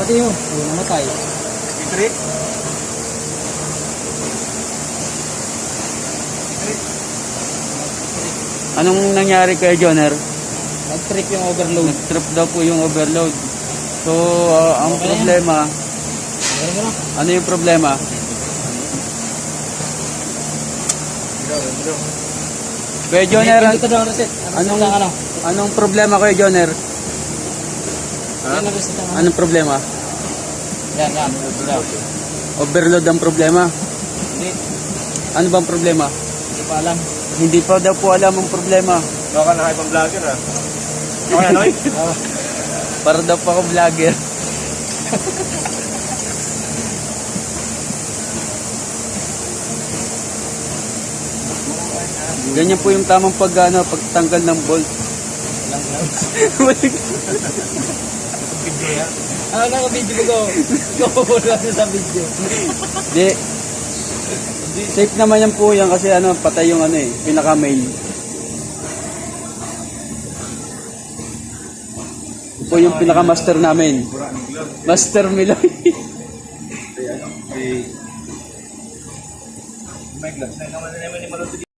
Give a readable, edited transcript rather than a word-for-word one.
Pati yun. Yung namatay. Trip? Anong nangyari kay Joner? Nag-trip yung overload. Nag-trip daw po yung overload. So, ang Okay problema, Meron mo na. ano yung problema? Kay Joner, Ito daw ang reset. anong problema kay Joner? Yan ang reset. Anong problema? Yan. Yan. Overload ang problema. Hindi. Ano bang problema? Hindi pa alam. Hindi pa daw po alam ang problema. Baka na kayo pang vlogger ah. Okay, Noy? Para daw pa ako vlogger. Ganyan po yung tamang pagtanggal ng bolt. Walang gloves. Ano na ang video ko? Wala na sa video. Di. Safe naman yan po yan kasi patay yung pinaka-main. Ito po yung pinaka-master namin. Master Miloy. May gloves na naman ni Malot.